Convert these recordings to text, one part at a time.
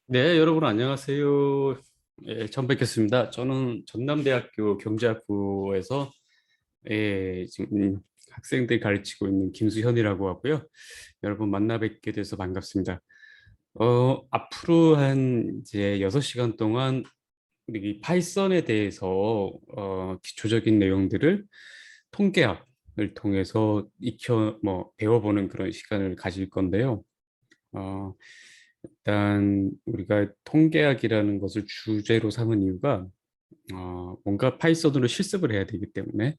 네, 여러분 안녕하세요. 예, 처음 뵙겠습니다. 저는 전남대학교 경제학부에서 지금 학생들 가르치고 있는 김수현이라고 하고요. 여러분 만나 뵙게 돼서 반갑습니다. 앞으로 한 이제 6시간 동안 우리 이 파이썬에 대해서 기초적인 내용들을 통계학을 통해서 배워보는 그런 시간을 가질 건데요. 어, 일단 우리가 통계학이라는 것을 주제로 삼은 이유가 뭔가 파이썬으로 실습을 해야 되기 때문에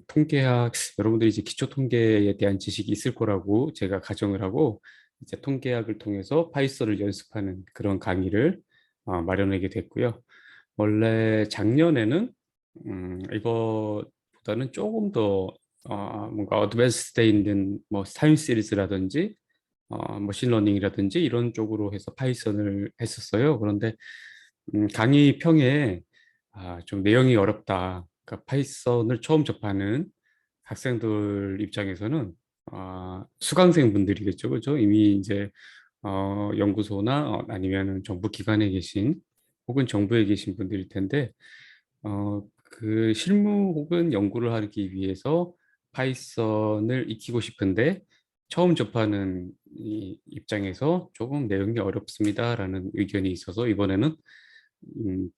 통계학 여러분들이 이제 기초 통계에 대한 지식이 있을 거라고 제가 가정을 하고 이제 통계학을 통해서 파이썬을 연습하는 그런 강의를 마련하게 됐고요. 원래 작년에는 이거보다는 조금 더 뭔가 어드밴스돼 있는 뭐 타임 시리즈라든지 머신러닝이라든지 이런 쪽으로 해서 파이썬을 했었어요. 그런데 강의 평에 좀 내용이 어렵다. 그러니까 파이썬을 처음 접하는 학생들 입장에서는 수강생분들이겠죠, 그죠? 이미 이제 연구소나 아니면은 정부 기관에 계신 혹은 정부에 계신 분들일 텐데 그 실무 혹은 연구를 하기 위해서 파이썬을 익히고 싶은데 처음 접하는 이 입장에서 조금 내용이 어렵습니다라는 의견이 있어서 이번에는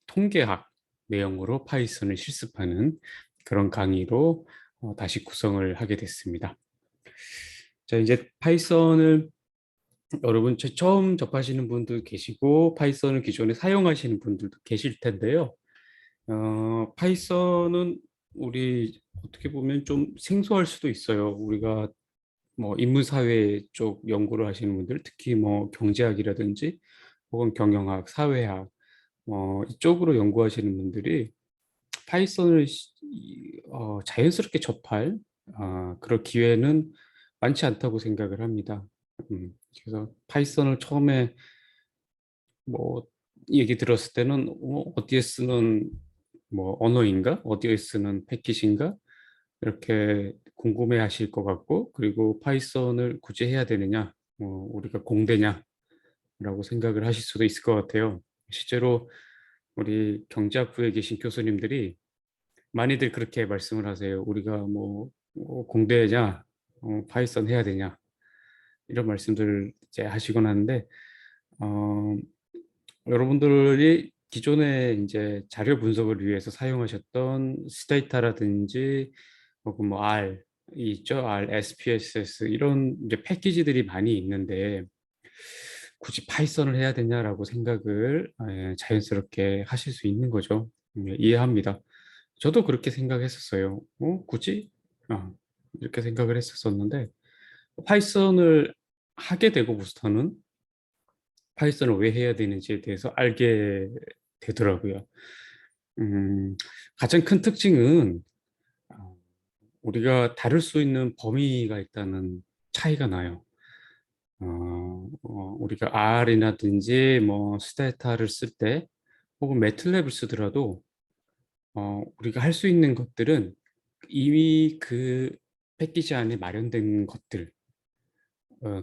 통계학 내용으로 파이썬을 실습하는 그런 강의로 다시 구성을 하게 됐습니다. 자, 이제 파이썬을 여러분 처음 접하시는 분도 계시고 파이썬을 기존에 사용하시는 분들도 계실 텐데요. 파이썬은 우리 어떻게 보면 좀 생소할 수도 있어요. 우리가 뭐 인문사회 쪽 연구를 하시는 분들, 특히 뭐 경제학이라든지 혹은 경영학, 사회학 이쪽으로 연구하시는 분들이 파이썬을 자연스럽게 접할 그런 기회는 많지 않다고 생각을 합니다. 그래서 파이썬을 처음에 뭐 얘기 들었을 때는 어디에 쓰는 뭐 언어인가? 어디에 쓰는 패킷인가? 이렇게 궁금해 하실 것 같고, 그리고 파이썬을 굳이 해야 되느냐? 우리가 공대냐? 라고 생각을 하실 수도 있을 것 같아요. 실제로 우리 경제학부에 계신 교수님들이 많이들 그렇게 말씀을 하세요. 우리가 뭐 공대냐? 파이썬 해야 되냐? 이런 말씀들 이제 하시곤 하는데, 어, 여러분들이 기존에 이제 자료 분석을 위해서 사용하셨던 스테이타라든지 혹은 뭐 R 이 있죠, R, SPSS 이런 이제 패키지들이 많이 있는데 굳이 파이썬을 해야 되냐라고 생각을 자연스럽게 하실 수 있는 거죠. 이해합니다. 저도 그렇게 생각했었어요. 굳이? 어, 이렇게 생각을 했었었는데 파이썬을 하게 되고부터는 파이썬을 왜 해야 되는지에 대해서 알게 되더라고요. 음, 가장 큰 특징은 어, 우리가 다룰 수 있는 범위가 있다는 차이가 나요. 우리가 R이라든지 뭐 스테타를 쓸 때 혹은 매틀랩을 쓰더라도 우리가 할 수 있는 것들은 이미 그 패키지 안에 마련된 것들,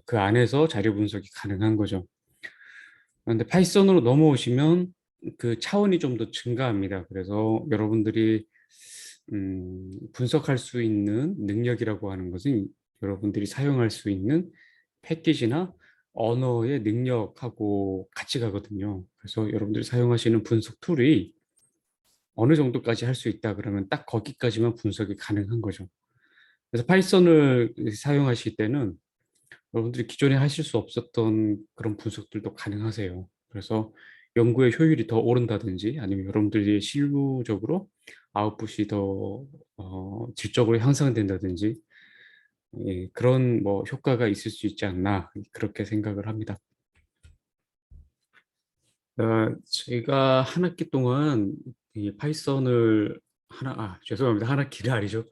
그 안에서 자료 분석이 가능한 거죠. 그런데 파이썬으로 넘어오시면 그 차원이 좀 더 증가합니다. 그래서 여러분들이 분석할 수 있는 능력이라고 하는 것은 여러분들이 사용할 수 있는 패키지나 언어의 능력하고 같이 가거든요. 그래서 여러분들이 사용하시는 분석 툴이 어느 정도까지 할 수 있다 그러면 딱 거기까지만 분석이 가능한 거죠. 그래서 파이썬을 사용하실 때는 여러분들이 기존에 하실 수 없었던 그런 분석들도 가능하세요. 그래서 연구의 효율이 더 오른다든지 아니면 여러분들이 실무적으로 아웃풋이 더 질적으로 향상된다든지 그런 뭐 효과가 있을 수 있지 않나 그렇게 생각을 합니다. 제가 한 학기 동안 이 파이썬을 죄송합니다. 한 학기가 아니죠.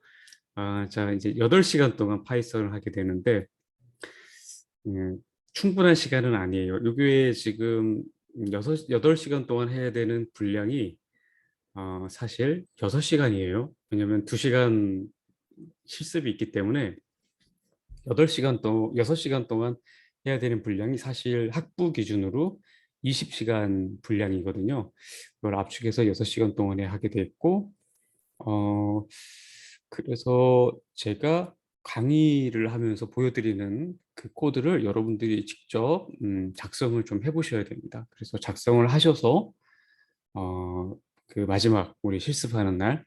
자, 이제 8시간 동안 파이썬을 하게 되는데 충분한 시간은 아니에요. 요게 지금 8시간 동안 해야 되는 분량이 사실 6시간이에요. 왜냐면 2시간 실습이 있기 때문에 6시간 동안 해야 되는 분량이 사실 학부 기준으로 20시간 분량이거든요. 그걸 압축해서 6시간 동안에 하게 됐고, 어 그래서 제가 강의를 하면서 보여드리는 그 코드를 여러분들이 직접 작성을 좀 해 보셔야 됩니다. 그래서 작성을 하셔서 어 그 마지막 우리 실습하는 날,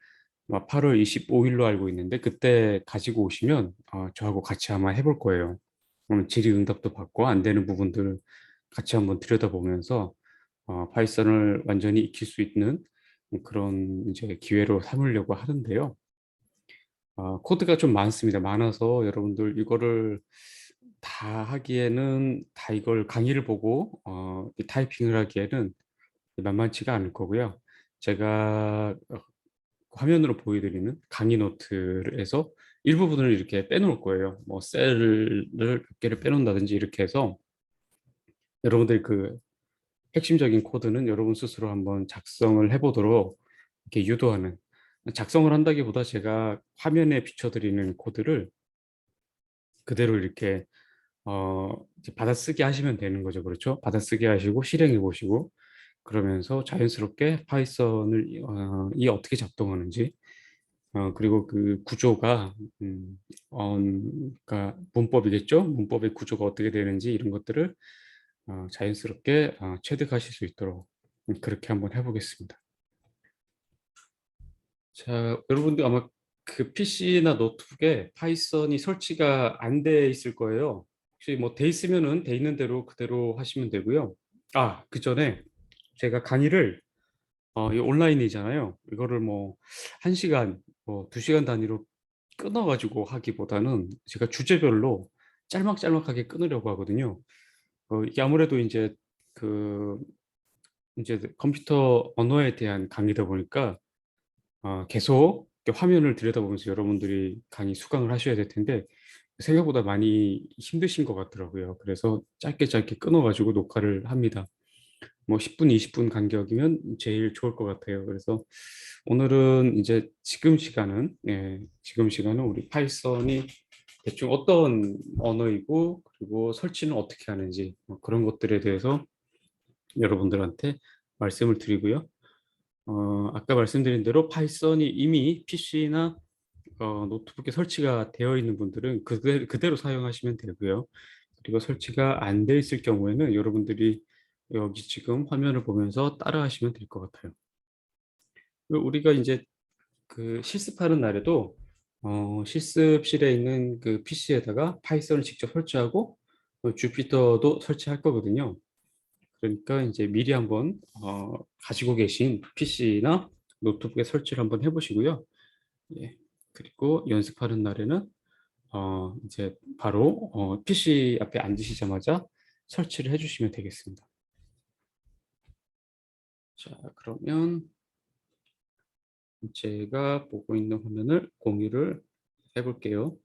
아마 8월 25 일로 알고 있는데, 그때 가지고 오시면 저하고 같이 아마 해볼 거예요. 그럼 질의응답도 받고 안 되는 부분들 같이 한번 들여다보면서 파이썬을 완전히 익힐 수 있는 그런 이제 기회로 삼으려고 하는데요. 코드가 좀 많습니다. 많아서 여러분들 이거를 다 하기에는, 다 이걸 강의를 보고 이 타이핑을 하기에는 만만치가 않을 거고요. 제가 화면으로 보여드리는 강의 노트에서 일부분을 이렇게 빼놓을 거예요. 뭐 셀을 몇 개를 빼놓는다든지 이렇게 해서, 여러분들이 그 핵심적인 코드는 여러분 스스로 한번 작성을 해 보도록 이렇게 유도하는, 작성을 한다기보다 제가 화면에 비춰 드리는 코드를 그대로 이렇게 이제 받아쓰기 하시면 되는 거죠. 그렇죠? 받아쓰기 하시고 실행해 보시고, 그러면서 자연스럽게 파이썬을 이 어떻게 작동하는지, 그리고 그 구조가 그러니까 문법이겠죠? 문법의 구조가 어떻게 되는지 이런 것들을 자연스럽게 체득하실 수 있도록 그렇게 한번 해 보겠습니다. 자, 여러분들 아마 그 PC나 노트북에 파이썬이 설치가 안 돼 있을 거예요. 혹시 뭐 돼 있으면은 돼 있는 대로 그대로 하시면 되고요. 그전에 제가 강의를 이 온라인이잖아요. 이거를 뭐 1시간, 뭐 2시간 단위로 끊어 가지고 하기보다는 제가 주제별로 짤막짤막하게 끊으려고 하거든요. 이게 아무래도 인제 그 인제 컴퓨터 언어에 대한 강의다 보니까 계속 이렇게 화면을 들여다보면서 여러분들이 강의 수강을 하셔야 될 텐데, 생각보다 많이 힘드신 것 같더라고요. 그래서 짧게 짧게 끊어 가지고 녹화를 합니다. 뭐 10 분, 20분 간격이면 제일 좋을 것 같아요. 그래서 오늘은 이제 지금 시간은 우리 파이썬이 대충 어떤 언어이고, 그리고 설치는 어떻게 하는지 뭐 그런 것들에 대해서 여러분들한테 말씀을 드리고요. 아까 말씀드린 대로 파이썬이 이미 PC나 노트북에 설치가 되어 있는 분들은 그대로 사용하시면 되고요. 그리고 설치가 안 돼 있을 경우에는 여러분들이 여기 지금 화면을 보면서 따라하시면 될 것 같아요. 그리고 우리가 인제 그 실습하는 날에도 실습실에 있는 그 PC에다가 파이썬을 직접 설치하고 주피터도 설치할 거거든요. 그러니까 인제 미리 한번 가지고 계신 PC나 노트북에 설치를 한번 해 보시고요. 예. 그리고 연습하는 날에는 이제 바로 PC 앞에 앉으시자마자 설치를 해 주시면 되겠습니다. 자, 그러면 제가 보고 있는 화면을 공유를 해 볼게요.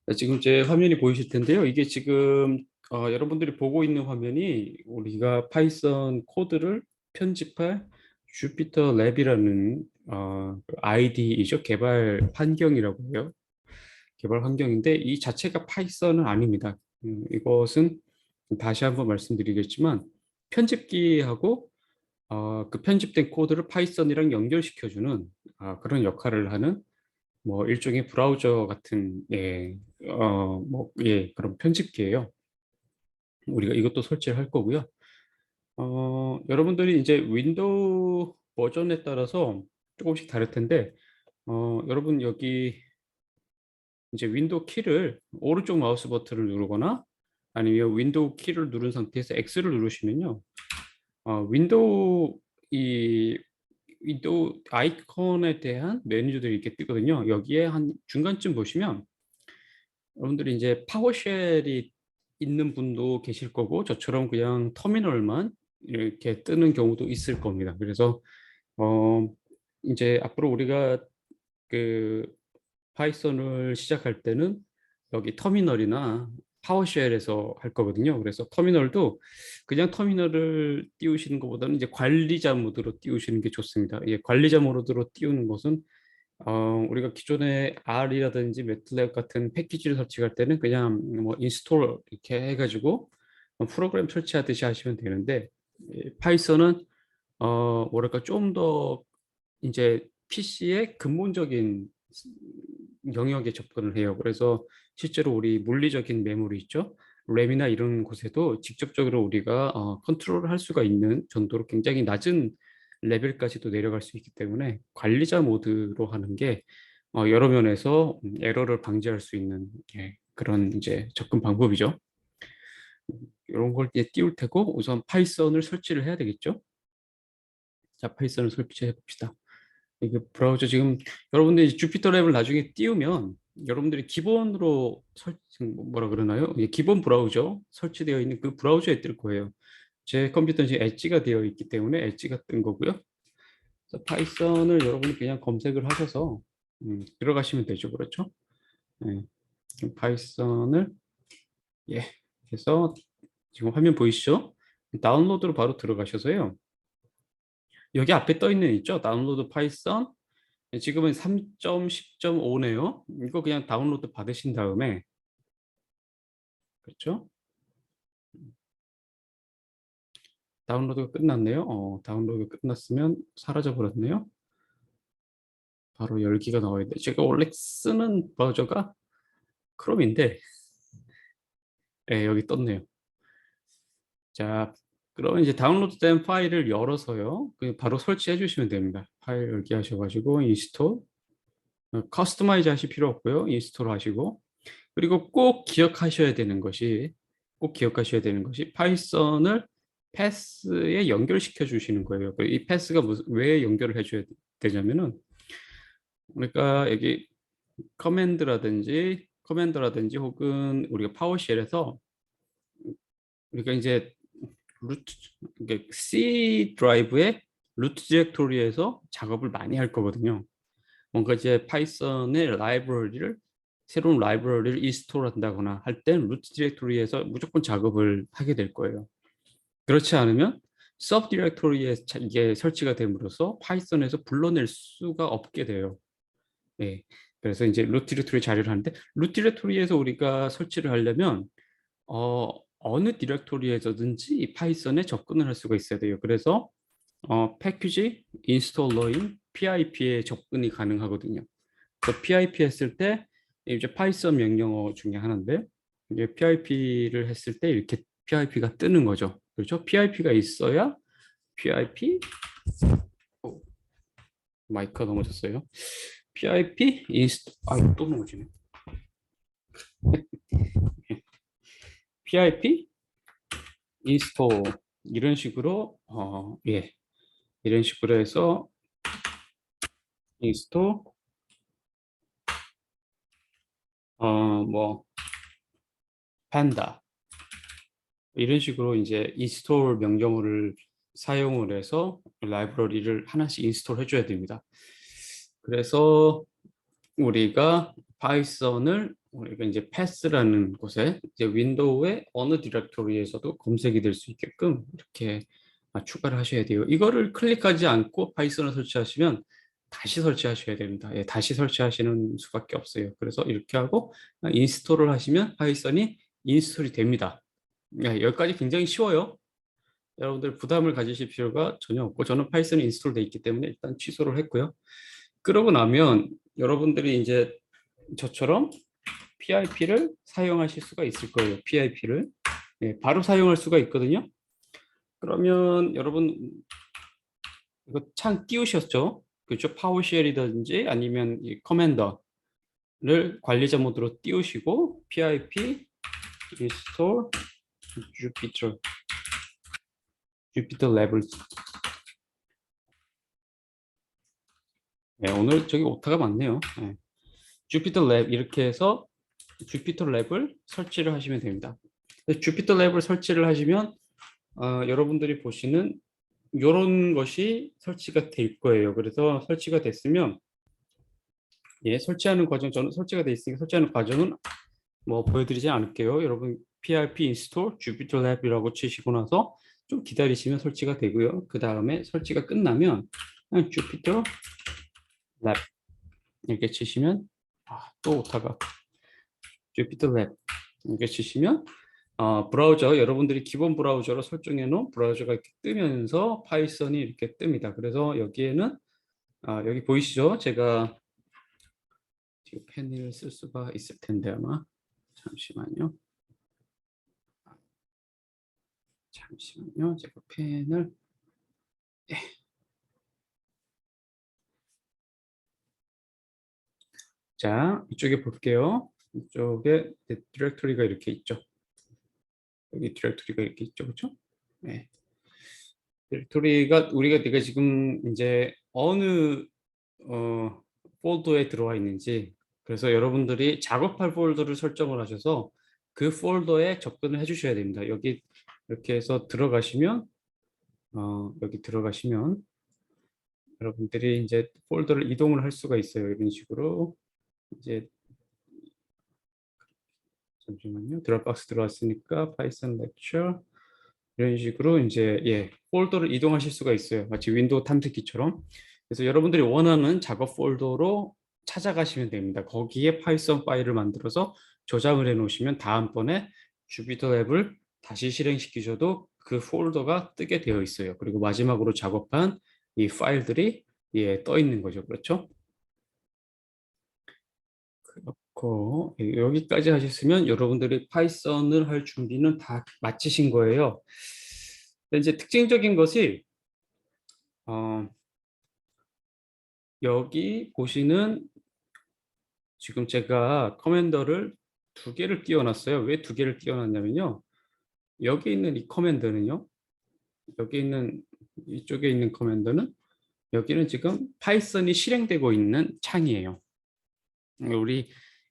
네, 지금 제 화면이 보이실 텐데요. 이게 지금 여러분들이 보고 있는 화면이 우리가 파이썬 코드를 편집할 주피터 랩이라는 IDE죠. 개발 환경이라고 해요. 개발 환경인데 이 자체가 파이썬은 아닙니다. 이것은 다시 한번 말씀드리겠지만, 편집기하고 그 편집된 코드를 파이썬이랑 연결시켜 주는 그런 역할을 하는 뭐 일종의 브라우저 같은, 그런 편집기예요. 우리가 이것도 설치를 할 거고요. 여러분들이 이제 윈도우 버전에 따라서 조금씩 다를 텐데, 여러분 여기 이제 윈도우 키를 오른쪽 마우스 버튼을 누르거나 아니면 윈도우 키를 누른 상태에서 X를 누르시면요. 윈도우 이 윈도우 아이콘에 대한 메뉴들이 이렇게 뜨거든요. 여기에 한 중간쯤 보시면 여러분들이 이제 파워쉘이 있는 분도 계실 거고, 저처럼 그냥 터미널만 이렇게 뜨는 경우도 있을 겁니다. 그래서 어 인제 앞으로 우리가 그 파이썬을 시작할 때는 여기 터미널이나 파워쉘에서 할 거거든요. 그래서 터미널도 그냥 터미널을 띄우시는 것보다는 이제 관리자 모드로 띄우시는 게 좋습니다. 예, 관리자 모드로 띄우는 것은 우리가 기존에 R이라든지 매틀랩 같은 패키지를 설치할 때는 그냥 뭐 인스톨 이렇게 해가지고 프로그램 설치하듯이 하시면 되는데, 파이썬은 뭐랄까 좀 더 이제 PC의 근본적인 영역에 접근을 해요. 그래서 실제로 우리 물리적인 메모리 있죠? 램이나 이런 곳에도 직접적으로 우리가 컨트롤을 할 수가 있는 정도로 굉장히 낮은 레벨까지도 내려갈 수 있기 때문에 관리자 모드로 하는 게 여러 면에서 에러를 방지할 수 있는, 그런 이제 접근 방법이죠. 이런 걸 이제 띄울 테고 우선 파이썬을 설치를 해야 되겠죠. 자, 파이썬을 설치해 봅시다. 이게 브라우저 지금 여러분들이 주피터 랩을 나중에 띄우면 여러분들이 기본으로 뭐라 그러나요? 이게 기본 브라우저 설치되어 있는 그 브라우저에 뜰 거예요. 제 컴퓨터는 지금 엣지가 되어 있기 때문에 엣지가 뜬 거고요. 그래서 파이썬을 여러분이 그냥 검색을 하셔서 들어가시면 되죠. 그렇죠? 네. 파이썬을 예 해서 지금 화면 보이시죠? 다운로드로 바로 들어가셔서요. 여기 앞에 떠 있는 있죠? 다운로드 파이썬. 지금은 3.10.5네요. 이거 그냥 다운로드 받으신 다음에, 그렇죠? 다운로드가 끝났네요. 다운로드 끝났으면 사라져 버렸네요. 바로 열기가 나와야 돼. 제가 원래 쓰는 브라우저가 크롬인데, 여기 떴네요. 자, 그러면 이제 다운로드된 파일을 열어서요. 바로 설치해 주시면 됩니다. 파일 열기 하셔가지고 인스톨, 커스터마이즈 하실 필요 없고요. 인스톨 하시고, 그리고 꼭 기억하셔야 되는 것이 파이썬을 패스에 연결시켜 주시는 거예요. 이 패스가 왜 연결을 해줘야 되냐면은, 그러니까 여기 커맨드라든지 혹은 우리가 파워쉘에서 우리가 이제 루트, 이게 C 드라이브의 루트 디렉토리에서 작업을 많이 할 거거든요. 뭔가 이제 파이썬의 새로운 라이브러리를 인스톨 한다거나 할 때 루트 디렉토리에서 무조건 작업을 하게 될 거예요. 그렇지 않으면 서브 디렉토리에 이게 설치가 됨으로써 파이썬에서 불러낼 수가 없게 돼요. 네. 그래서 이제 루트 디렉토리 자료를 하는데, 루트 디렉토리에서 우리가 설치를 하려면 어느 디렉토리에서든지 이 파이썬에 접근을 할 수가 있어야 돼요. 그래서 패키지 인스톨러인 PIP에 접근이 가능하거든요. 그 PIP 했을 때 이제 파이썬 명령어 중에 하나인데, 이게 PIP를 했을 때 이렇게 PIP가 뜨는 거죠. 그렇죠? PIP가 있어야 PIP 마이크가 넘어졌어요. PIP 인스톨 또 넘어지네. PIP 인스톨 이런 식으로 이런 식으로 해서 인스톨 뭐 판다 이런 식으로 이제 인스톨 명령어를 사용을 해서 라이브러리를 하나씩 인스톨 해줘야 됩니다. 그래서 우리가 이제 패스라는 곳에 이제 윈도우의 어느 디렉토리에서도 검색이 될 수 있게끔 이렇게 추가를 하셔야 돼요. 이거를 클릭하지 않고 파이썬을 설치하시면 다시 설치하셔야 됩니다. 다시 설치하시는 수밖에 없어요. 그래서 이렇게 하고 인스톨을 하시면 파이썬이 인스톨이 됩니다. 여기까지 굉장히 쉬워요. 여러분들 부담을 가지실 필요가 전혀 없고, 저는 파이썬이 인스톨돼 있기 때문에 일단 취소를 했고요. 그러고 나면 여러분들이 이제 저처럼 PIP를 사용하실 수가 있을 거예요. PIP를 바로 사용할 수가 있거든요. 그러면 여러분 이거 창 띄우셨죠? 그렇죠? 파워쉘이든지 아니면 이 커맨더를 관리자 모드로 띄우시고 PIP install Jupyter Labs. 오늘 저기 오타가 많네요. 주피터 랩 이렇게 해서 주피터 랩을 설치를 하시면 됩니다. 주피터 랩을 설치를 하시면 여러분들이 보시는 이런 것이 설치가 될 거예요. 그래서 설치가 됐으면 설치하는 과정, 저는 설치가 돼 있으니까 설치하는 과정은 뭐 보여드리지 않을게요. 여러분 PRP 인스톨 주피터 랩이라고 치시고 나서 좀 기다리시면 설치가 되고요. 그 다음에 설치가 끝나면 주피터 랩 이렇게 치시면 또 오타가 주피터 랩 이렇게 치시면 브라우저 여러분들이 기본 브라우저로 설정해 놓은 브라우저가 이렇게 뜨면서 파이썬이 이렇게 뜹니다. 그래서 여기에는 여기 보이시죠? 제가 지금 펜을 쓸 수가 있을 텐데 아마 잠시만요. 제가 펜을 자 이쪽에 볼게요. 이쪽에 디렉토리가 이렇게 있죠. 여기 디렉토리가 이렇게 있죠, 그렇죠? 네. 디렉토리가 내가 지금 이제 어느 폴더에 들어와 있는지 그래서 여러분들이 작업할 폴더를 설정을 하셔서 그 폴더에 접근을 해주셔야 됩니다. 여기 이렇게 해서 들어가시면 여기 들어가시면 여러분들이 이제 폴더를 이동을 할 수가 있어요. 이런 식으로 이제 잠시만요. 드랍박스 들어왔으니까 파이썬 렉처 이런 식으로 이제 폴더를 이동하실 수가 있어요. 마치 윈도우 탐색기처럼. 그래서 여러분들이 원하는 작업 폴더로 찾아가시면 됩니다. 거기에 파이썬 파일을 만들어서 저장을 해 놓으시면 다음번에 주피터 앱을 다시 실행시키셔도 그 폴더가 뜨게 되어 있어요. 그리고 마지막으로 작업한 이 파일들이 떠 있는 거죠. 그렇죠? 그렇고 여기까지 하셨으면 여러분들이 파이썬을 할 준비는 다 마치신 거예요. 근데 이제 특징적인 것이 어, 여기 보시는 지금 제가 커맨더를 두 개를 띄워놨어요. 왜 두 개를 띄워놨냐면요. 여기 있는 이 커맨더는요. 여기 있는 이쪽에 있는 커맨더는 여기는 지금 파이썬이 실행되고 있는 창이에요. 우리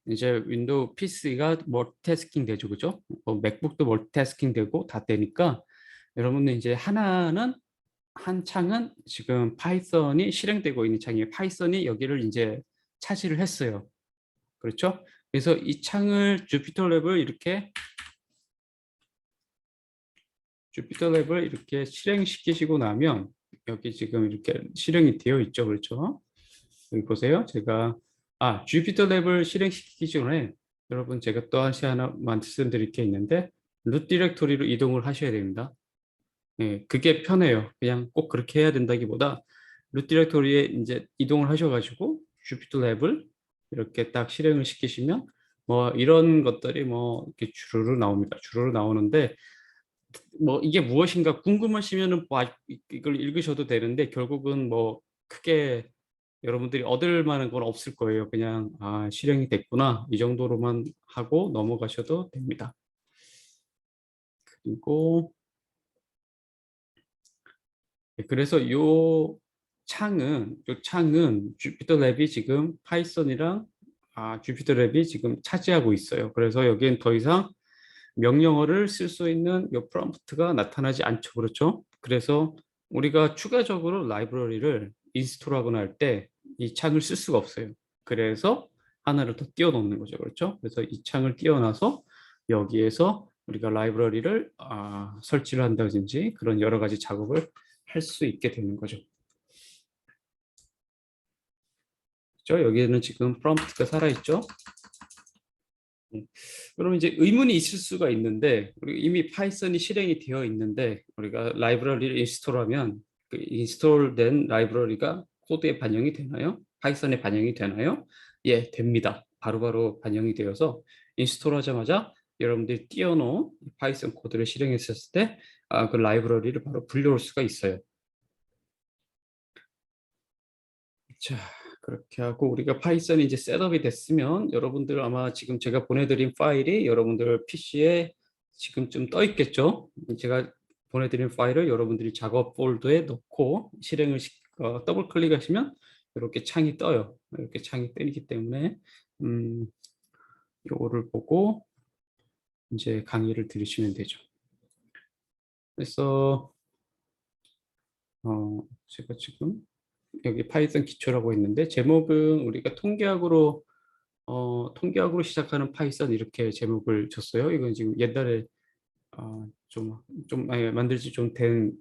이제 윈도우 PC가 멀티태스킹 되죠, 그죠? 맥북도 멀티태스킹 되고 다 되니까 여러분들 이제 한 창은 지금 파이썬이 실행되고 있는 창이에요. 파이썬이 여기를 이제 차지를 했어요. 그렇죠? 그래서 이 창을 주피터 랩을 이렇게 실행시키시고 나면 여기 지금 이렇게 실행이 되어 있죠. 그렇죠? 여기 보세요. 제가 주피터 랩을 실행시키기 전에 여러분 제가 또 하나 말씀드릴 게 있는데 룻 디렉토리로 이동을 하셔야 됩니다. 네, 그게 편해요. 그냥 꼭 그렇게 해야 된다기보다 룻 디렉토리에 이제 이동을 하셔가지고 주피터 랩을 이렇게 딱 실행을 시키시면 뭐 이런 것들이 뭐 이렇게 주르르 나옵니다. 주르르 나오는데 뭐 이게 무엇인가 궁금하시면은 뭐 이걸 읽으셔도 되는데 결국은 뭐 크게 여러분들이 얻을 만한 건 없을 거예요. 그냥 실행이 됐구나 이 정도로만 하고 넘어가셔도 됩니다. 그리고 그래서 요 창은 주피터 랩이 지금 파이썬이랑 주피터 랩이 지금 차지하고 있어요. 그래서 여기엔 더 이상 명령어를 쓸 수 있는 요 프롬프트가 나타나지 않죠. 그렇죠? 그래서 우리가 추가적으로 라이브러리를 인스톨하거나 할 때 이 창을 쓸 수가 없어요. 그래서 하나를 더 띄워 놓는 거죠. 그렇죠? 그래서 이 창을 띄워놔서 여기에서 우리가 라이브러리를 설치를 한다든지 그런 여러 가지 작업을 할 수 있게 되는 거죠. 그렇죠? 여기에는 지금 프롬프트가 살아있죠? 그러면 이제 의문이 있을 수가 있는데 이미 파이썬이 실행이 되어 있는데 우리가 라이브러리를 인스톨하면 그 인스톨된 라이브러리가 코드에 반영이 되나요? 파이썬에 반영이 되나요? 예, 됩니다. 바로바로 반영이 되어서 인스톨하자마자 여러분들이 띄워놓은 파이썬 코드를 실행했을 때 그 라이브러리를 바로 불려올 수가 있어요. 자, 그렇게 하고 우리가 파이썬이 이제 셋업이 됐으면 여러분들 아마 지금 제가 보내드린 파일이 여러분들 PC에 지금쯤 떠 있겠죠? 제가 보내드린 파일을 여러분들이 작업 폴더에 넣고 더블 클릭하시면 이렇게 창이 떠요. 이렇게 창이 뜨기 때문에 요거를 보고 이제 강의를 들으시면 되죠. 그래서 제가 지금 여기 파이썬 기초라고 했는데 제목은 우리가 통계학으로 시작하는 파이썬 이렇게 제목을 줬어요. 이건 지금 옛날에 만들지 좀 된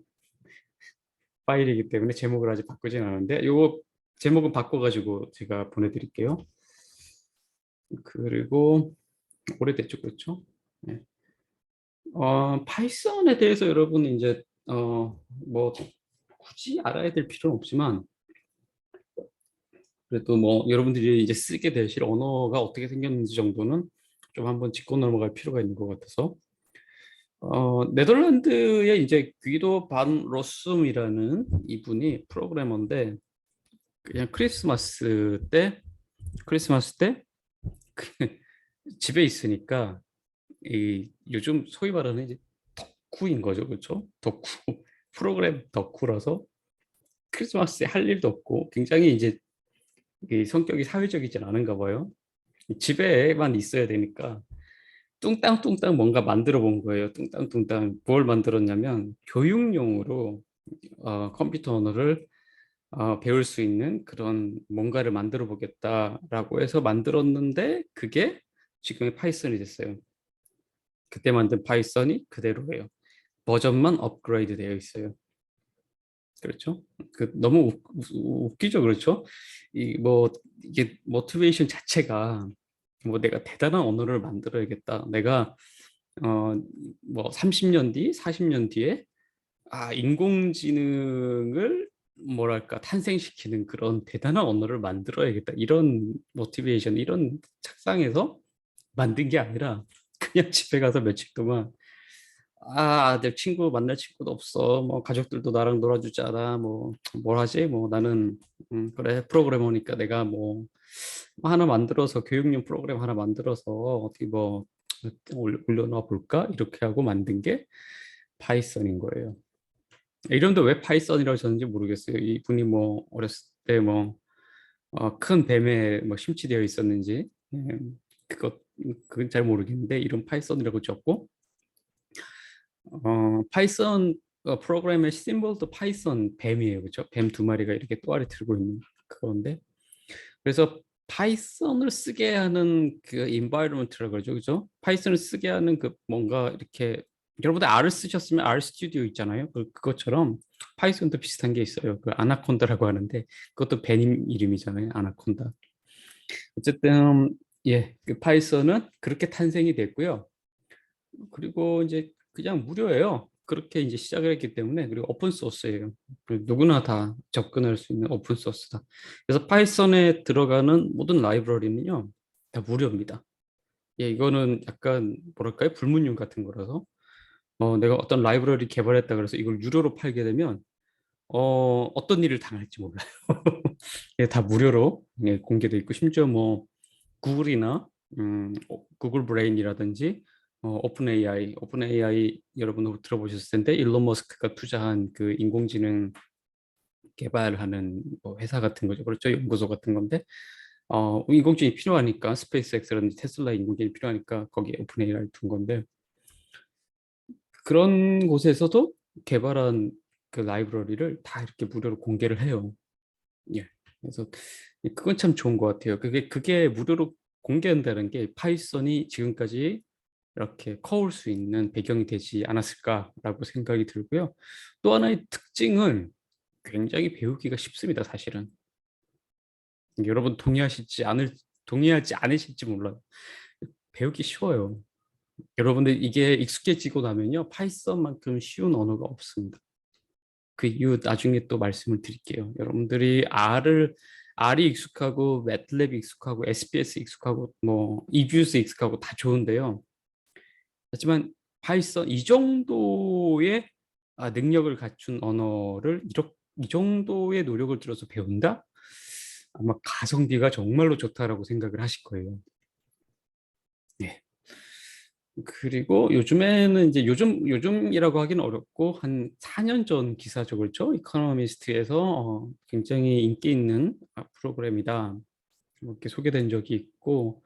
파일이기 때문에 제목을 아직 바꾸진 않았는데 요 제목은 바꿔가지고 제가 보내드릴게요. 그리고 오래됐죠, 그렇죠? 네. 파이썬에 대해서 여러분 이제 뭐 굳이 알아야 될 필요는 없지만 그래도 뭐 여러분들이 이제 쓰게 되실 언어가 어떻게 생겼는지 정도는 좀 한번 짚고 넘어갈 필요가 있는 것 같아서 네덜란드의 이제 귀도 반 로숨이라는 이분이 프로그래머인데 그냥 크리스마스 때 집에 있으니까 이 요즘 소위 말하는 이제 덕후인 거죠, 그렇죠? 덕후 프로그램 덕후라서 크리스마스에 할 일도 없고 굉장히 이제 이 성격이 사회적이진 않은가 봐요. 집에만 있어야 되니까 뚱땅뚱땅 뭔가 만들어 본 거예요. 뚱땅뚱땅 뭘 만들었냐면 교육용으로 컴퓨터 언어를 배울 수 있는 그런 뭔가를 만들어 보겠다라고 해서 만들었는데 그게 지금의 파이썬이 됐어요. 그때 만든 파이썬이 그대로예요. 버전만 업그레이드 되어 있어요. 그렇죠? 너무 웃기죠, 그렇죠? 이게 모티베이션 자체가 뭐 내가 대단한 언어를 만들어야겠다. 내가 뭐 30년 뒤, 40년 뒤에 인공지능을 뭐랄까 탄생시키는 그런 대단한 언어를 만들어야겠다. 이런 모티베이션, 이런 착상에서 만든 게 아니라 그냥 집에 가서 며칠 동안 내 친구 만날 친구도 없어. 뭐 가족들도 나랑 놀아주지 않아. 뭐 뭘 하지? 뭐 나는 그래 프로그래머니까 내가 뭐 하나 만들어서 교육용 프로그램 하나 만들어서 어떻게 뭐 올려놔 볼까? 이렇게 하고 만든 게 파이썬인 거예요. 이름도 왜 파이썬이라고 졌는지 모르겠어요. 이분이 뭐 어렸을 때 뭐 큰 뱀에 뭐 심취되어 있었는지 그것 그건 잘 모르겠는데 이름 파이썬이라고 졌고 파이썬 프로그램의 심볼도 파이썬 뱀이에요, 그렇죠? 뱀 두 마리가 이렇게 또아리 들고 있는 그건데 그래서 파이썬을 쓰게 하는 그 environment라고 그러죠, 그죠? 파이썬을 쓰게 하는 그 뭔가 이렇게 여러분들 R을 쓰셨으면 R 스튜디오 있잖아요. 그것처럼 파이썬도 비슷한 게 있어요. 그 아나콘다라고 하는데 그것도 뱀 이름이잖아요, 아나콘다. 어쨌든 그 파이썬은 그렇게 탄생이 됐고요. 그리고 이제 그냥 무료예요. 그렇게 이제 시작을 했기 때문에 그리고 오픈 소스예요. 누구나 다 접근할 수 있는 오픈 소스다. 그래서 파이썬에 들어가는 모든 라이브러리는요 다 무료입니다. 이거는 약간 뭐랄까요 불문율 같은 거라서 내가 어떤 라이브러리 개발했다 그래서 이걸 유료로 팔게 되면 어떤 일을 당할지 몰라요. 다 무료로 공개돼 있고 심지어 뭐 구글이나 구글 브레인이라든지 오픈 AI 여러분 들어보셨을 텐데 일론 머스크가 투자한 그 인공지능 개발하는 뭐 회사 같은 거죠. 그렇죠. 연구소 같은 건데 인공지능이 필요하니까 스페이스X라든지 테슬라 인공지능이 필요하니까 거기에 오픈 AI를 둔 건데 그런 곳에서도 개발한 그 라이브러리를 다 이렇게 무료로 공개를 해요. 예. 그래서 그건 참 좋은 것 같아요. 그게 무료로 공개한다는 게 파이썬이 지금까지 이렇게 커올 수 있는 배경이 되지 않았을까라고 생각이 들고요. 또 하나의 특징은 굉장히 배우기가 쉽습니다, 사실은. 여러분 동의하지 않으실지 몰라요. 배우기 쉬워요. 여러분들 이게 익숙해지고 나면요, 파이썬만큼 쉬운 언어가 없습니다. 그 이유 나중에 또 말씀을 드릴게요. 여러분들이 R이 익숙하고 매틀랩이 익숙하고 SPS 익숙하고 뭐 이뷰스 익숙하고 다 좋은데요. 하지만 파이썬 이 정도의 능력을 갖춘 언어를 이 정도의 노력을 들여서 배운다? 아마 가성비가 정말로 좋다라고 생각을 하실 거예요. 예. 그리고 요즘에는 이제 요즘이라고 하기는 어렵고 한 4년 전 기사죠, 그렇죠? 이코노미스트에서 굉장히 인기 있는 프로그램이다. 이렇게 소개된 적이 있고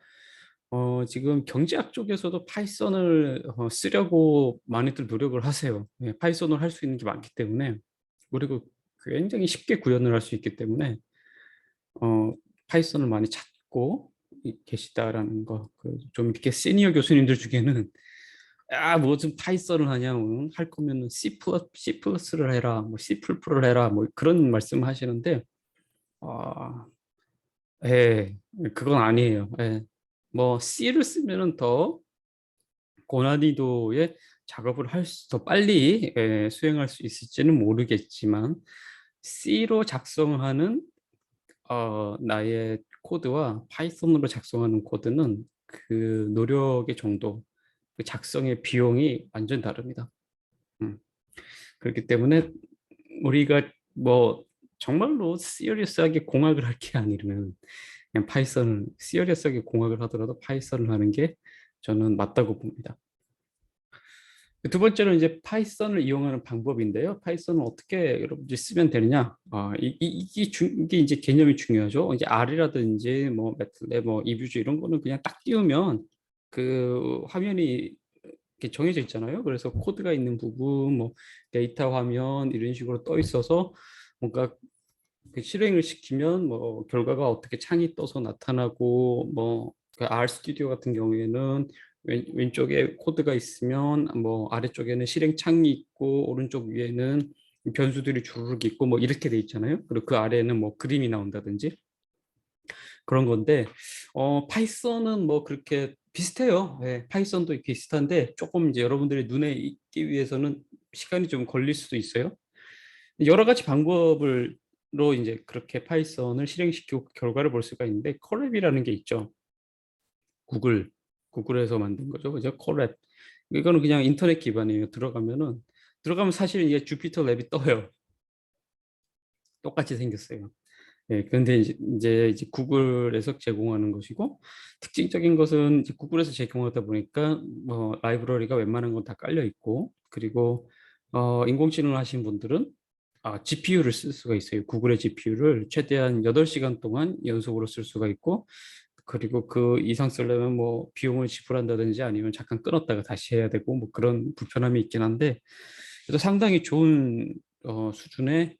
지금 경제학 쪽에서도 파이썬을 쓰려고 많이들 노력을 하세요. 파이썬을 할 수 있는 게 많기 때문에 그리고 굉장히 쉽게 구현을 할 수 있기 때문에 파이썬을 많이 찾고 계시다라는 거. 좀 이렇게 시니어 교수님들 중에는 무슨 파이썬을 하냐, 할 거면 C 플러스를 해라, 뭐 C++를 해라, 뭐 그런 말씀 하시는데 아, 예, 그건 아니에요. 예. 뭐 C를 쓰면은 더 고난이도의 작업을 더 빨리 수행할 수 있을지는 모르겠지만 C로 작성하는 나의 코드와 파이썬으로 작성하는 코드는 그 노력의 정도, 그 작성의 비용이 완전 다릅니다. 음. 그렇기 때문에 우리가 뭐 정말로 시리어스하게 공학을 할 게 아니면 그냥 파이썬을 시리어스하게 공학을 하더라도 파이썬을 하는 게 저는 맞다고 봅니다. 두 번째는 이제 파이썬을 이용하는 방법인데요. 파이썬을 어떻게 여러분들이 쓰면 되느냐? 이게 이제 개념이 중요하죠. 이제 R이라든지 뭐 매틀랩, 뭐 이뷰즈 이런 거는 그냥 딱 띄우면 그 화면이 이렇게 정해져 있잖아요. 그래서 코드가 있는 부분, 뭐 데이터 화면 이런 식으로 떠 있어서 뭔가 그 실행을 시키면 뭐 결과가 어떻게 창이 떠서 나타나고 뭐그 R 스튜디오 같은 경우에는 왼쪽에 코드가 있으면 뭐 아래쪽에는 실행 창이 있고 오른쪽 위에는 변수들이 주르륵 있고 뭐 이렇게 돼 있잖아요. 그리고 그 아래에는 뭐 그림이 나온다든지 그런 건데 파이썬은 뭐 그렇게 비슷해요. 예, 파이썬도 비슷한데 조금 이제 여러분들이 눈에 익기 위해서는 시간이 좀 걸릴 수도 있어요. 여러 가지 방법으로 이제 그렇게 파이썬을 실행시키고 결과를 볼 수가 있는데 콜랩이라는 게 있죠. 구글에서 만든 거죠. 그죠? 콜랩. 이거는 그냥 인터넷 기반이에요. 들어가면 사실 이게 주피터 랩이 떠요. 똑같이 생겼어요. 예, 그런데 이제 구글에서 제공하는 것이고 특징적인 것은 이제 구글에서 제공하다 보니까 뭐 라이브러리가 웬만한 건 다 깔려 있고 그리고 인공지능을 하신 분들은 GPU를 쓸 수가 있어요. 구글의 GPU를 최대한 8시간 동안 연속으로 쓸 수가 있고 그리고 그 이상 쓰려면 뭐 비용을 지불한다든지 아니면 잠깐 끊었다가 다시 해야 되고 뭐 그런 불편함이 있긴 한데 그래도 상당히 좋은 수준의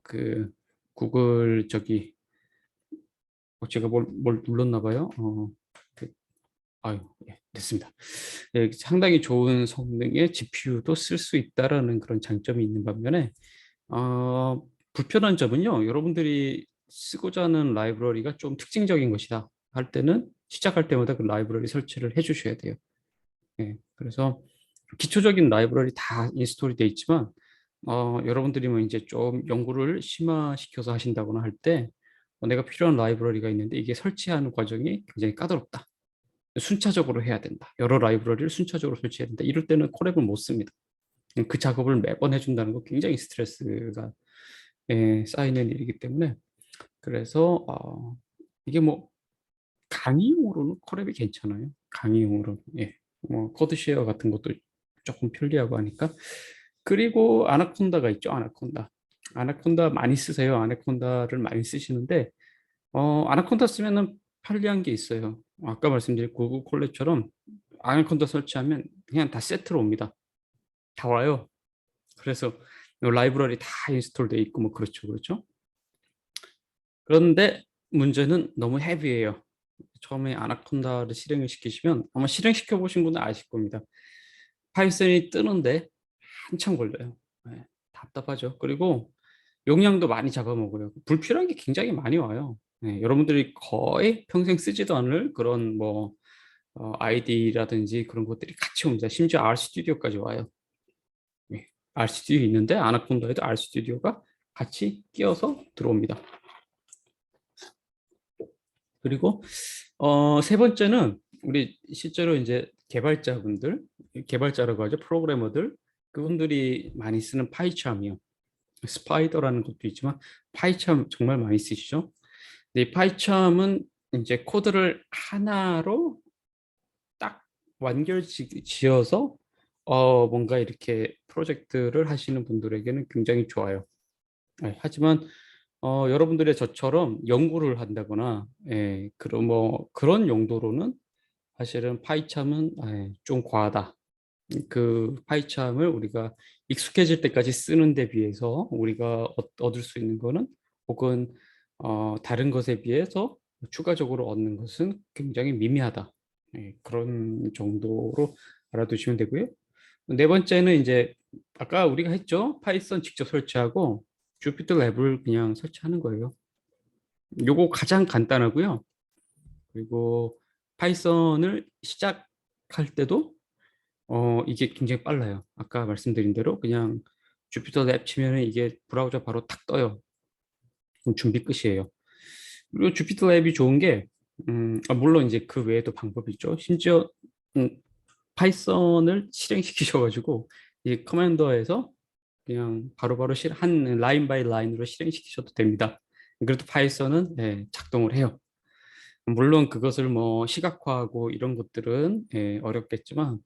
그 구글 저기 제가 뭘 눌렀나 봐요. 그, 아유, 예, 됐습니다. 예, 상당히 좋은 성능의 GPU도 쓸 수 있다라는 그런 장점이 있는 반면에 불편한 점은요. 여러분들이 쓰고자 하는 라이브러리가 좀 특징적인 것이다 할 때는 시작할 때마다 그 라이브러리 설치를 해주셔야 돼요. 예, 그래서 기초적인 라이브러리 다 인스톨이 돼 있지만 여러분들이 뭐 이제 좀 연구를 심화시켜서 하신다거나 할 때 내가 필요한 라이브러리가 있는데 이게 설치하는 과정이 굉장히 까다롭다. 순차적으로 해야 된다. 여러 라이브러리를 순차적으로 설치해야 된다. 이럴 때는 콜앱을 못 씁니다. 그 작업을 매번 해준다는 거 굉장히 스트레스가 쌓이는 일이기 때문에 그래서 이게 뭐 강의용으로는 콜앱이 괜찮아요. 강의용으로 예. 뭐 코드 쉐어 같은 것도 조금 편리하고 하니까 그리고 아나콘다가 있죠. 아나콘다 많이 쓰세요. 아나콘다를 많이 쓰시는데 아나콘다 쓰면은 편리한 게 있어요. 아까 말씀드린 구글 콜랩처럼 아나콘다 설치하면 그냥 다 세트로 옵니다. 다 와요. 그래서 라이브러리 다 인스톨 돼 있고 뭐 그렇죠. 그렇죠. 그런데 문제는 너무 헤비해요. 처음에 아나콘다를 실행을 시키시면 아마 실행시켜 보신 분은 아실 겁니다. 파이썬이 뜨는데 한참 걸려요. 네, 답답하죠. 그리고 용량도 많이 잡아먹어요. 불필요한 게 굉장히 많이 와요. 네, 여러분들이 거의 평생 쓰지도 않을 그런 뭐 아이디라든지 그런 것들이 같이 옵니다. 심지어 R 스튜디오까지 와요. 네, R 스튜디오 있는데 아나콘다에도 R 스튜디오가 같이 끼어서 들어옵니다. 그리고 세 번째는 우리 실제로 이제 개발자라고 하죠. 프로그래머들 그분들이 많이 쓰는 파이참이요. 스파이더라는 것도 있지만 파이참 정말 많이 쓰시죠. 근데 이 파이참은 이제 코드를 하나로 딱 완결 지어서 뭔가 이렇게 프로젝트를 하시는 분들에게는 굉장히 좋아요. 네, 하지만 여러분들의 저처럼 연구를 한다거나 그런 뭐 그런 용도로는 사실은 파이참은 좀 과하다. 그 파이참을 우리가 익숙해질 때까지 쓰는 데 비해서 우리가 얻을 수 있는 거는 혹은 다른 것에 비해서 추가적으로 얻는 것은 굉장히 미미하다. 그런 정도로 알아두시면 되고요. 네 번째는 이제 아까 우리가 했죠. 파이썬 직접 설치하고 주피터 랩을 그냥 설치하는 거예요. 요거 가장 간단하고요. 그리고 파이썬을 시작할 때도 이게 굉장히 빨라요. 아까 말씀드린 대로 그냥 주피터 랩 치면은 이게 브라우저 바로 탁 떠요. 그럼 준비 끝이에요. 그리고 주피터 랩이 좋은 게 물론 이제 그 외에도 방법이 있죠. 심지어 파이썬을 실행시키셔가지고 이 커맨더에서 그냥 바로바로 한 라인 바이 라인으로 실행시키셔도 됩니다. 그래도 파이썬은 작동을 해요. 물론 그것을 뭐 시각화하고 이런 것들은 어렵겠지만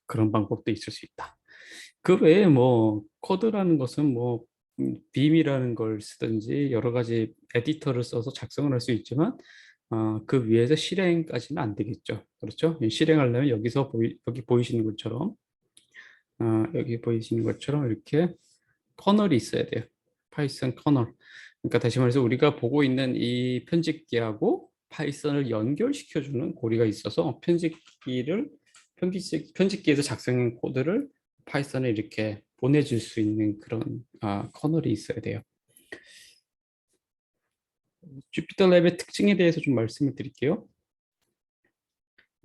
그런 방법도 있을 수 있다. 그 외에 뭐 코드라는 것은 뭐 빔이라는 걸 쓰든지 여러 가지 에디터를 써서 작성을 할 수 있지만 그 위에서 실행까지는 안 되겠죠. 그렇죠? 실행하려면 여기 보이시는 것처럼 여기 보이시는 것처럼 이렇게 커널이 있어야 돼요. 파이썬 커널. 그러니까 다시 말해서 우리가 보고 있는 이 편집기하고 파이썬을 연결시켜주는 고리가 있어서 편집기에서 작성한 코드를 파이썬에 이렇게 보내줄 수 있는 그런 커널이 있어야 돼요. 주피터 랩의 특징에 대해서 좀 말씀을 드릴게요.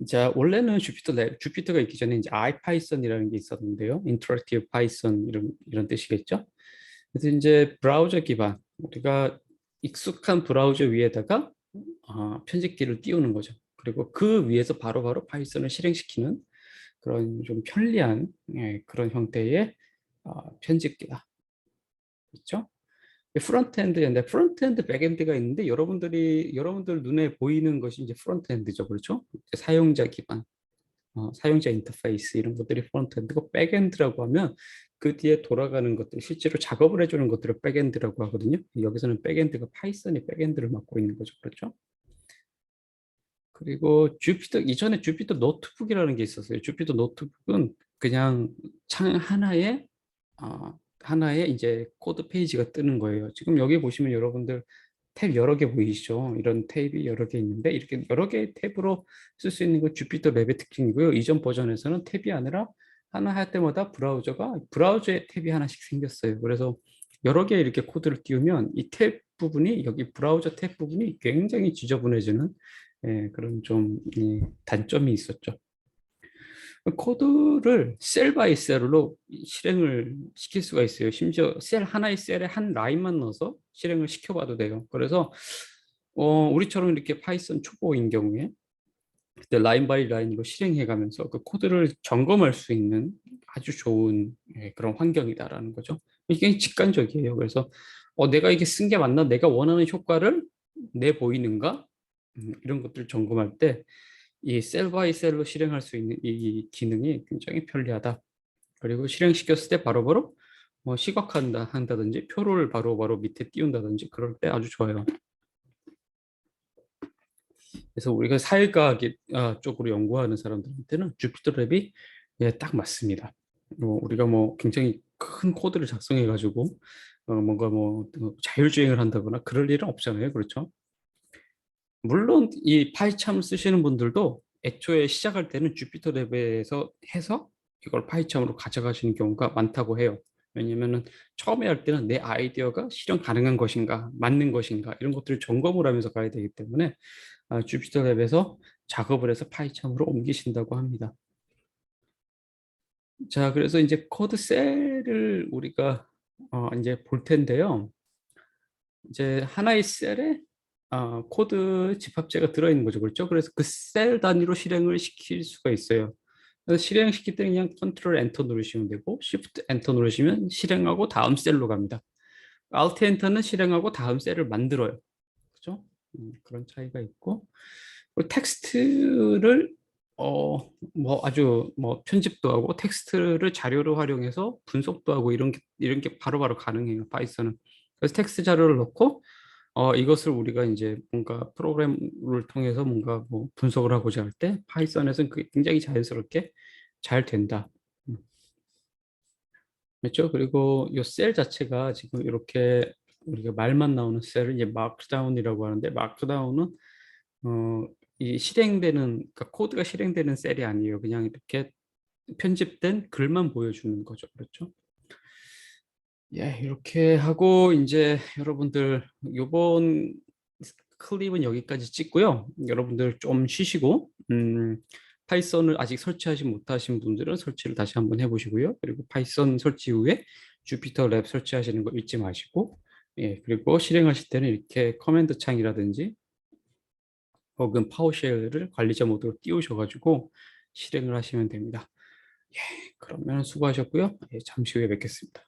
자, 원래는 주피터가 있기 전에 이제 아이파이썬이라는 게 있었는데요. 인터랙티브 파이썬 이런 뜻이겠죠. 그래서 이제 브라우저 기반, 우리가 익숙한 브라우저 위에다가 편집기를 띄우는 거죠. 그리고 그 위에서 바로바로 파이썬을 실행시키는 그런 좀 편리한 그런 형태의 편집기다. 그렇죠? 프론트엔드인데 프론트엔드, 백엔드가 있는데 여러분들 눈에 보이는 것이 이제 프론트엔드죠, 그렇죠? 사용자 기반, 사용자 인터페이스 이런 것들이 프론트엔드고 백엔드라고 하면 그 뒤에 돌아가는 것들, 실제로 작업을 해주는 것들을 백엔드라고 하거든요. 여기서는 백엔드가 파이썬이 백엔드를 맡고 있는 거죠, 그렇죠? 그리고 이전에 주피터 노트북이라는 게 있었어요. 주피터 노트북은 그냥 창 하나에 이제 코드 페이지가 뜨는 거예요. 지금 여기 보시면 여러분들 탭 여러 개 보이시죠? 이런 탭이 여러 개 있는데 이렇게 여러 개의 탭으로 쓸 수 있는 건 주피터 랩의 특징이고요. 이전 버전에서는 탭이 아니라 하나 할 때마다 브라우저에 탭이 하나씩 생겼어요. 그래서 여러 개 이렇게 코드를 띄우면 이 탭 부분이 여기 브라우저 탭 부분이 굉장히 지저분해지는 그런 좀 단점이 있었죠. 코드를 셀 바이 셀로 실행을 시킬 수가 있어요. 심지어 하나의 셀에 한 라인만 넣어서 실행을 시켜봐도 돼요. 그래서 우리처럼 이렇게 파이썬 초보인 경우에 그때 라인 바이 라인으로 실행해가면서 그 코드를 점검할 수 있는 아주 좋은 그런 환경이다라는 거죠. 이게 직관적이에요. 그래서 내가 이게 쓴 게 맞나? 내가 원하는 효과를 내 보이는가? 이런 것들을 점검할 때 이 셀 바이 셀로 실행할 수 있는 이 기능이 굉장히 편리하다. 그리고 실행시켰을 때 바로바로 한다든지 표를 바로바로 밑에 띄운다든지 그럴 때 아주 좋아요. 그래서 우리가 사회과학 쪽으로 연구하는 사람들한테는 주피터 랩이 딱 맞습니다. 우리가 뭐 굉장히 큰 코드를 작성해 가지고 뭔가 뭐 자율주행을 한다거나 그럴 일은 없잖아요. 그렇죠? 물론 이 파이참을 쓰시는 분들도 애초에 시작할 때는 주피터 랩에서 해서 이걸 파이참으로 가져가시는 경우가 많다고 해요. 왜냐면은 처음에 할 때는 내 아이디어가 실현 가능한 것인가, 맞는 것인가 이런 것들을 점검을 하면서 가야 되기 때문에 주피터 랩에서 작업을 해서 파이참으로 옮기신다고 합니다. 자, 그래서 이제 코드 셀을 우리가 이제 볼 텐데요. 이제 하나의 셀에 코드 집합체가 들어있는 거죠. 그렇죠? 그래서 그 셀 단위로 실행을 시킬 수가 있어요. 그래서 실행시킬 때는 그냥 컨트롤 엔터 누르시면 되고 쉬프트 엔터 누르시면 실행하고 다음 셀로 갑니다. 알트 엔터는 실행하고 다음 셀을 만들어요. 그죠? 그런 차이가 있고 그리고 텍스트를 뭐 아주 뭐 편집도 하고 텍스트를 자료로 활용해서 분석도 하고 이런 게 바로바로 가능해요. 파이썬은. 그래서 텍스트 자료를 넣고 이것을 우리가 이제 뭔가 프로그램을 통해서 뭔가 뭐 분석을 하고자 할 때 파이썬에서는 그게 굉장히 자연스럽게 잘 된다. 음, 그렇죠? 그리고 이 셀 자체가 지금 이렇게 우리가 말만 나오는 셀을 이제 마크다운이라고 하는데 마크다운은 이 그러니까 코드가 실행되는 셀이 아니에요. 그냥 이렇게 편집된 글만 보여주는 거죠. 그렇죠? 예, 이렇게 하고 이제 여러분들 요번 클립은 여기까지 찍고요. 여러분들 좀 쉬시고 파이썬을 아직 설치하지 못하신 분들은 설치를 다시 한번 해보시고요. 그리고 파이썬 설치 후에 주피터 랩 설치하시는 거 잊지 마시고, 예, 그리고 실행하실 때는 이렇게 커맨드 창이라든지 혹은 파워쉘을 관리자 모드로 띄우셔가지고 실행을 하시면 됩니다. 예, 그러면 수고하셨고요. 예, 잠시 후에 뵙겠습니다.